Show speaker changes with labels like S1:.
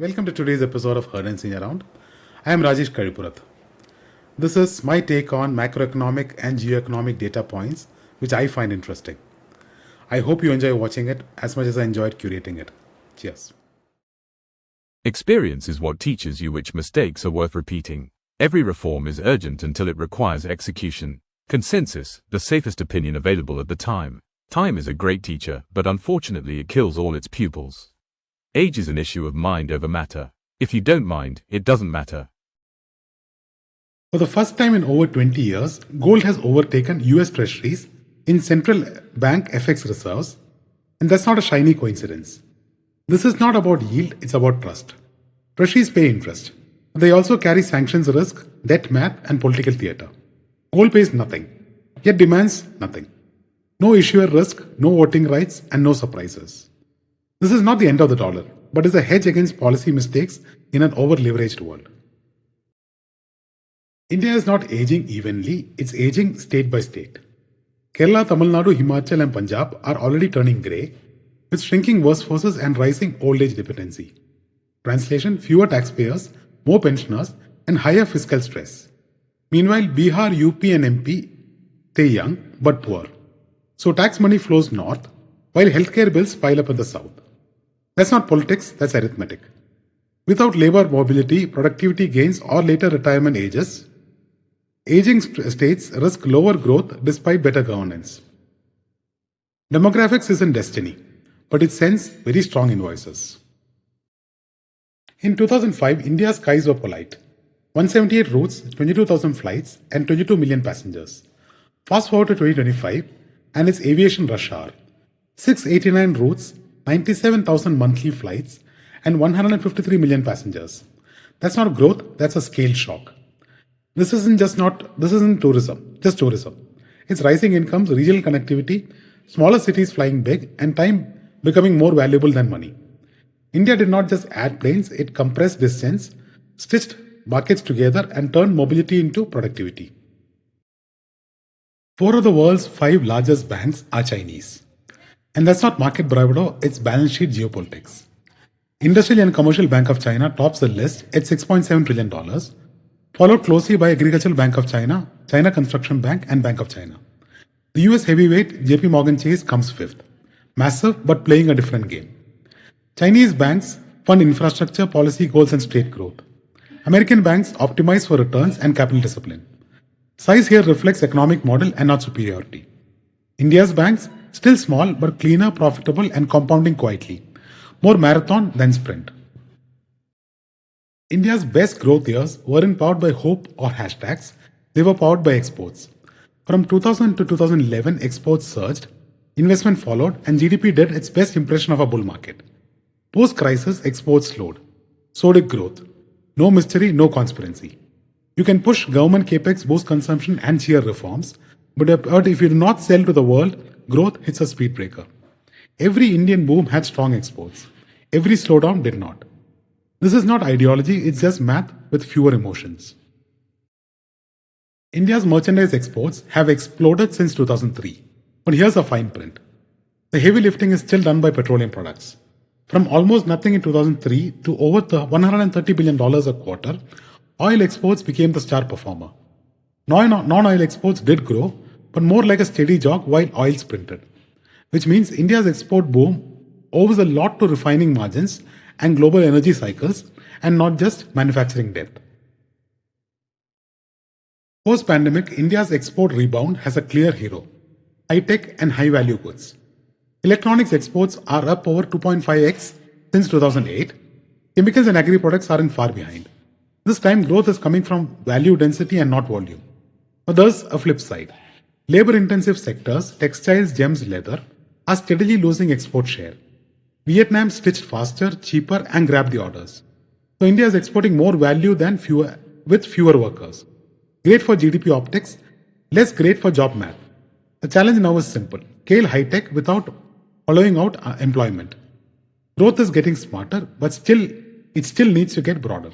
S1: Welcome to today's episode of Heard and Seen Around. I am Rajesh Karipurath. This is my take on macroeconomic and geoeconomic data points, which I find interesting. I hope you enjoy watching it as much as I enjoyed curating it. Cheers.
S2: Experience is what teaches you which mistakes are worth repeating. Every reform is urgent until it requires execution. Consensus, the safest opinion available at the time. Time is a great teacher, but unfortunately it kills all its pupils. Age is an issue of mind over matter. If you don't mind, it doesn't matter.
S1: For the first time in over 20 years, gold has overtaken US Treasuries in central bank FX reserves, and that's not a shiny coincidence. This is not about yield, it's about trust. Treasuries pay interest, but they also carry sanctions risk, debt math, and political theatre. Gold pays nothing, yet demands nothing. No issuer risk, no voting rights, and no surprises. This is not the end of the dollar, but is a hedge against policy mistakes in an over-leveraged world. India is not aging evenly, it's aging state by state. Kerala, Tamil Nadu, Himachal and Punjab are already turning grey, with shrinking workforces and rising old age dependency. Translation: fewer taxpayers, more pensioners, and higher fiscal stress. Meanwhile, Bihar, UP and MP stay young but poor. So tax money flows north, while healthcare bills pile up in the south. That's not politics, that's arithmetic. Without labor mobility, productivity gains or later retirement ages, aging states risk lower growth despite better governance. Demographics isn't destiny, but it sends very strong invoices. In 2005, India's skies were polite. 178 routes, 22,000 flights, and 22 million passengers. Fast forward to 2025, and its aviation rush hour. 689 routes, 97,000 monthly flights, and 153 million passengers. That's not growth, that's a scale shock. This isn't tourism, just tourism. It's rising incomes, regional connectivity, smaller cities flying big, and time becoming more valuable than money. India did not just add planes, it compressed distance, stitched markets together, and turned mobility into productivity. 4 of the world's 5 largest banks are Chinese. And that's not market bravado, it's balance sheet geopolitics. Industrial and Commercial Bank of China tops the list at $6.7 trillion, followed closely by Agricultural Bank of China, China Construction Bank, and Bank of China. The US heavyweight JP Morgan Chase comes 5th. Massive but playing a different game. Chinese banks fund infrastructure, policy goals, and state growth. American banks optimize for returns and capital discipline. Size here reflects economic model and not superiority. India's banks, still small but cleaner, profitable, and compounding quietly. More marathon than sprint. India's best growth years weren't powered by hope or hashtags, they were powered by exports. From 2000 to 2011, exports surged, investment followed, and GDP did its best impression of a bull market. Post-crisis, exports slowed. So did growth. No mystery, no conspiracy. You can push government capex, boost consumption, and cheer reforms, but if you do not sell to the world, growth hits a speed breaker. Every Indian boom had strong exports. Every slowdown did not. This is not ideology, it's just math with fewer emotions. India's merchandise exports have exploded since 2003. But here's a fine print. The heavy lifting is still done by petroleum products. From almost nothing in 2003 to over $130 billion a quarter, oil exports became the star performer. Non-oil exports did grow, but more like a steady jog while oil sprinted. Which means India's export boom owes a lot to refining margins and global energy cycles and not just manufacturing depth. Post-pandemic, India's export rebound has a clear hero: high-tech and high-value goods. Electronics exports are up over 2.5x since 2008. Chemicals and agri-products aren't far behind. This time growth is coming from value density and not volume. But there's a flip side. Labor-intensive sectors, textiles, gems, leather, are steadily losing export share. Vietnam stitched faster, cheaper, and grabbed the orders. So India is exporting more value with fewer workers. Great for GDP optics, less great for job math. The challenge now is simple: scale high-tech without hollowing out employment. Growth is getting smarter, but it still needs to get broader.